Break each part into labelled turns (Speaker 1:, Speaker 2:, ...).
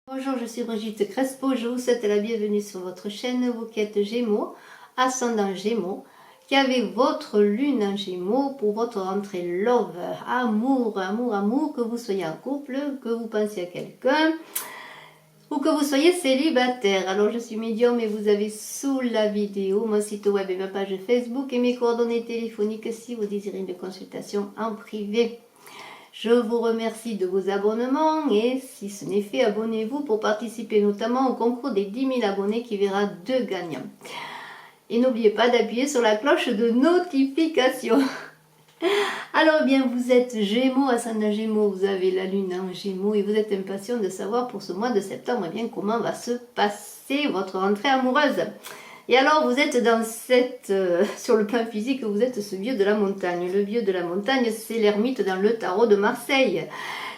Speaker 1: Bonjour, je suis Brigitte Crespo, je vous souhaite la bienvenue sur votre chaîne. Vous qui êtes Gémeaux, ascendant Gémeaux, qui avez votre lune en Gémeaux pour votre rentrée love, amour, que vous soyez en couple, que vous pensiez à quelqu'un ou que vous soyez célibataire. Alors je suis médium et vous avez sous la vidéo mon site web et ma page Facebook et mes coordonnées téléphoniques si vous désirez une consultation en privé. Je vous remercie de vos abonnements et si ce n'est fait, abonnez-vous pour participer notamment au concours des 10 000 abonnés qui verra 2 gagnants. Et n'oubliez pas d'appuyer sur la cloche de notification. Alors bien, vous êtes Gémeaux, ascendant Gémeaux, vous avez la lune en Gémeaux et vous êtes impatient de savoir pour ce mois de septembre bien comment va se passer votre rentrée amoureuse. Et alors vous êtes dans sur le plan physique, vous êtes ce vieux de la montagne. Le vieux de la montagne, c'est l'ermite dans le tarot de Marseille.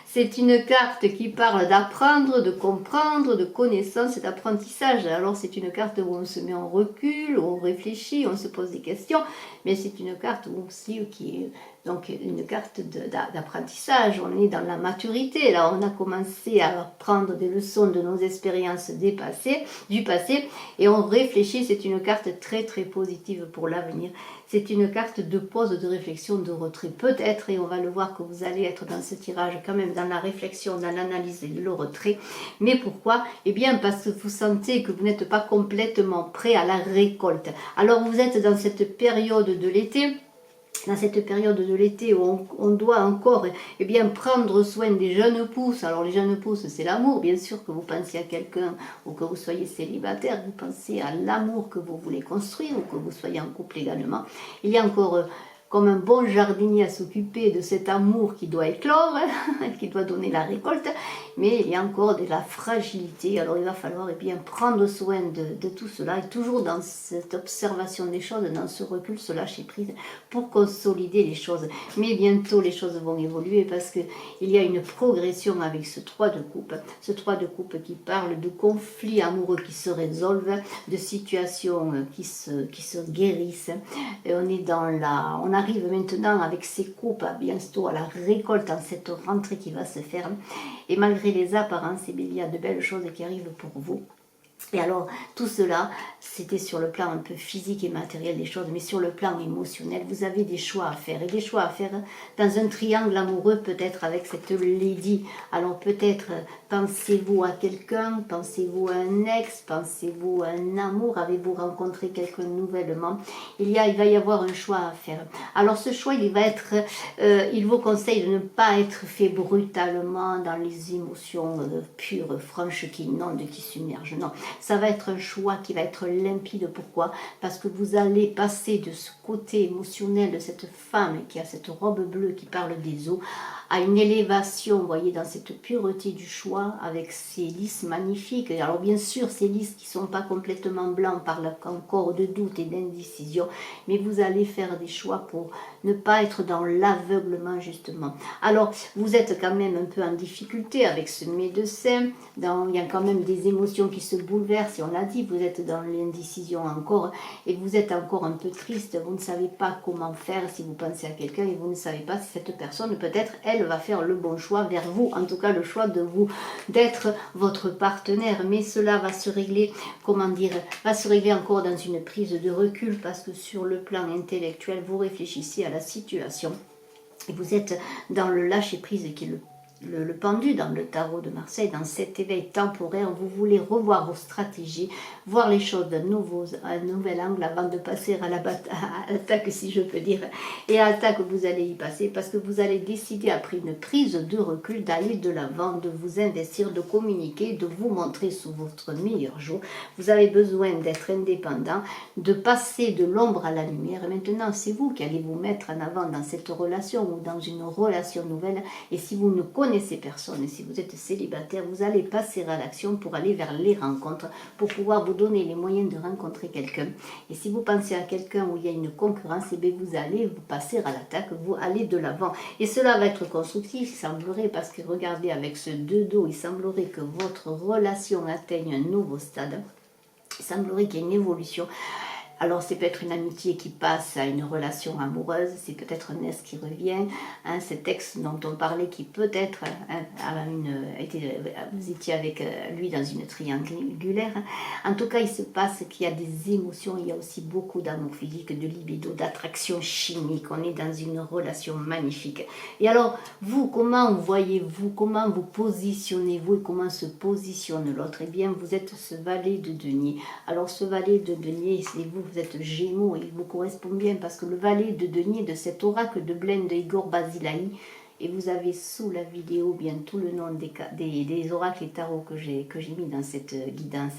Speaker 1: C'est une carte qui parle d'apprendre, de comprendre, de connaissance et d'apprentissage. Alors c'est une carte où on se met en recul, où on réfléchit, on se pose des questions, mais c'est une carte aussi qui est donc une carte d'apprentissage. On est dans la maturité. Là, on a commencé à prendre des leçons de nos expériences du passé, et on réfléchit. C'est une carte très très positive pour l'avenir. C'est une carte de pause, de réflexion, de retrait. Peut-être, et on va le voir que vous allez être dans ce tirage quand même dans la réflexion, dans l'analyse et le retrait. Mais pourquoi? Eh bien parce que vous sentez que vous n'êtes pas complètement prêt à la récolte. Alors vous êtes dans cette période de l'été. Dans cette période de l'été où on doit encore prendre soin des jeunes pousses. Alors les jeunes pousses, c'est l'amour, bien sûr, que vous pensiez à quelqu'un ou que vous soyez célibataire, vous pensez à l'amour que vous voulez construire ou que vous soyez en couple également. Il y a encore comme un bon jardinier à s'occuper de cet amour qui doit éclore, qui doit donner la récolte, mais il y a encore de la fragilité. Alors il va falloir prendre soin de tout cela, et toujours dans cette observation des choses, dans ce recul, ce lâcher prise, pour consolider les choses. Mais bientôt les choses vont évoluer parce qu'il y a une progression avec ce 3 de coupe, qui parle de conflits amoureux qui se résolvent, de situations qui se guérissent. Et on arrive maintenant avec ces coupes bientôt à la récolte en cette rentrée qui va se faire. Et malgré les apparences, il y a de belles choses qui arrivent pour vous. Et alors, tout cela, c'était sur le plan un peu physique et matériel des choses, mais sur le plan émotionnel, vous avez des choix à faire. Et des choix à faire dans un triangle amoureux, peut-être avec cette lady. Alors peut-être, pensez-vous à quelqu'un, pensez-vous à un ex, pensez-vous à un amour, avez-vous rencontré quelqu'un nouvellement? Il va y avoir un choix à faire. Alors ce choix, il vous conseille de ne pas être fait brutalement dans les émotions pures, franches, qui inondent, qui submergent. Non. Ça va être un choix qui va être limpide. Pourquoi? Parce que vous allez passer de ce côté émotionnel de cette femme qui a cette robe bleue qui parle des eaux à une élévation, vous voyez, dans cette pureté du choix avec ces lys magnifiques. Alors bien sûr, ces lys qui ne sont pas complètement blancs parlent encore de doute et d'indécision, mais vous allez faire des choix pour ne pas être dans l'aveuglement justement. Alors vous êtes quand même un peu en difficulté avec ce médecin, il y a quand même des émotions qui se bouleversent, et on l'a dit, vous êtes dans l'indécision encore, et vous êtes encore un peu triste, vous ne savez pas comment faire si vous pensez à quelqu'un, et vous ne savez pas si cette personne, peut-être, elle va faire le bon choix vers vous, en tout cas le choix de vous, d'être votre partenaire. Mais cela va se régler, va se régler encore dans une prise de recul, parce que sur le plan intellectuel, vous réfléchissez à la situation, et vous êtes dans le lâcher-prise qui est le pendu dans le tarot de Marseille, dans cet éveil temporaire. Vous voulez revoir vos stratégies, voir les choses d'un nouvel angle avant de passer à l'attaque, si je peux dire. Et à l'attaque, vous allez y passer parce que vous allez décider, après une prise de recul, d'aller de l'avant, de vous investir, de communiquer, de vous montrer sous votre meilleur jour. Vous avez besoin d'être indépendant, de passer de l'ombre à la lumière. Et maintenant, c'est vous qui allez vous mettre en avant dans cette relation ou dans une relation nouvelle. Et si vous ne connaissez personne, et si vous êtes célibataire, vous allez passer à l'action pour aller vers les rencontres, pour pouvoir vous donner les moyens de rencontrer quelqu'un. Et si vous pensez à quelqu'un où il y a une concurrence, vous allez vous passer à l'attaque, vous allez de l'avant. Et cela va être constructif, il semblerait, parce que regardez, avec ce 2 dos, il semblerait que votre relation atteigne un nouveau stade. Il semblerait qu'il y ait une évolution. Alors c'est peut-être une amitié qui passe à une relation amoureuse, c'est peut-être un ex qui revient, hein, cet ex dont on parlait qui peut-être vous étiez avec lui dans une triangulaire. En tout cas, il se passe qu'il y a des émotions, il y a aussi beaucoup d'amour physique, de libido, d'attraction chimique, on est dans une relation magnifique. Et alors, vous, comment voyez-vous, comment vous positionnez-vous et comment se positionne l'autre? Eh bien, vous êtes ce valet de denier. Alors, ce valet de denier, c'est vous êtes Gémeaux, et il vous correspond bien parce que le valet de denier de cet oracle de Blaine de Igor Basilaï, et vous avez sous la vidéo bien tout le nom des oracles et tarots que j'ai mis dans cette guidance.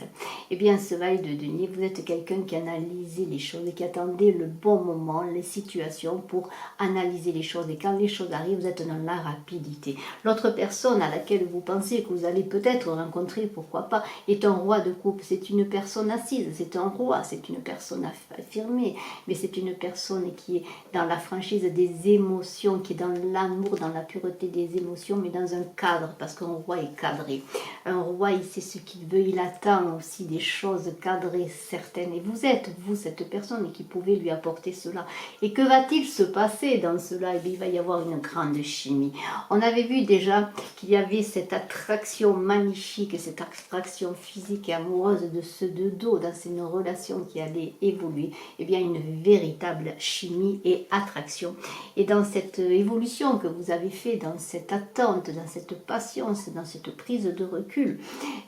Speaker 1: Et bien ce valet de denier, vous êtes quelqu'un qui analysait les choses et qui attendait le bon moment, les situations pour analyser les choses. Et quand les choses arrivent, vous êtes dans la rapidité. L'autre personne à laquelle vous pensez que vous allez peut-être rencontrer, pourquoi pas, est un roi de coupe. C'est une personne assise, c'est un roi, c'est une personne affirmée, mais c'est une personne qui est dans la franchise des émotions, qui est dans l'amour, dans la pureté des émotions, mais dans un cadre, parce qu'un roi est cadré. Un roi, il sait ce qu'il veut, il attend aussi des choses cadrées, certaines. Et vous êtes, vous, cette personne qui pouvait lui apporter cela. Et que va-t-il se passer dans cela? Eh bien, il va y avoir une grande chimie. On avait vu déjà qu'il y avait cette attraction magnifique, cette attraction physique et amoureuse de ce deux dos, dans une relation qui allait évoluer. Eh bien, une véritable chimie et attraction. Et dans cette évolution que vous avez fait, dans cette attente, dans cette patience, dans cette prise de recul,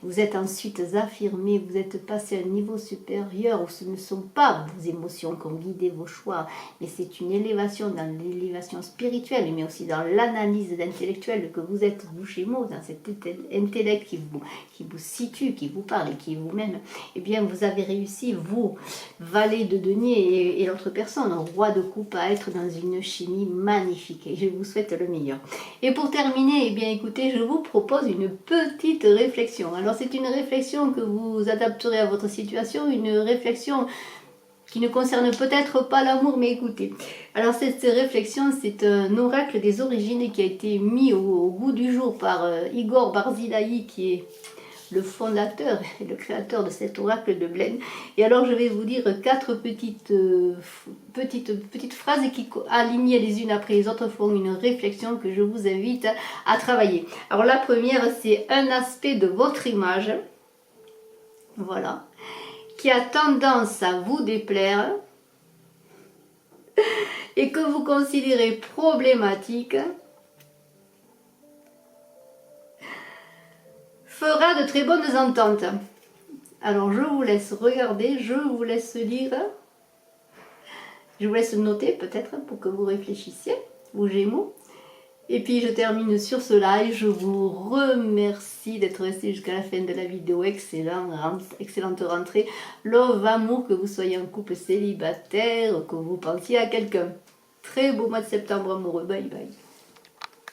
Speaker 1: vous êtes ensuite affirmé, vous êtes passé à un niveau supérieur où ce ne sont pas vos émotions qui ont guidé vos choix, mais c'est une élévation dans l'élévation spirituelle, mais aussi dans l'analyse intellectuelle que vous êtes, vous Gémeaux, dans cet intellect qui vous situe, qui vous parle et qui est vous-même. Eh bien, vous avez réussi, vous, valet de denier et l'autre personne, roi de coupe, à être dans une chimie magnifique. Et je vous souhaite le meilleur. Et pour terminer, eh bien écoutez, je vous propose une petite réflexion. Alors c'est une réflexion que vous adapterez à votre situation, une réflexion qui ne concerne peut-être pas l'amour, mais écoutez. Alors cette réflexion, c'est un oracle des origines qui a été mis au goût du jour par Igor Barzilaï, qui est le fondateur et le créateur de cet oracle de Blaine. Et alors je vais vous dire 4 petites phrases qui, alignées les unes après les autres, font une réflexion que je vous invite à travailler. Alors la première, c'est un aspect de votre image, voilà, qui a tendance à vous déplaire et que vous considérez problématique, fera de très bonnes ententes. Alors je vous laisse regarder, je vous laisse lire, je vous laisse noter peut-être pour que vous réfléchissiez, vous Gémeaux. Et puis je termine sur ce live, je vous remercie d'être resté jusqu'à la fin de la vidéo, excellente rentrée, love, amour, que vous soyez en couple célibataire, que vous pensiez à quelqu'un. Très beau mois de septembre amoureux, bye bye.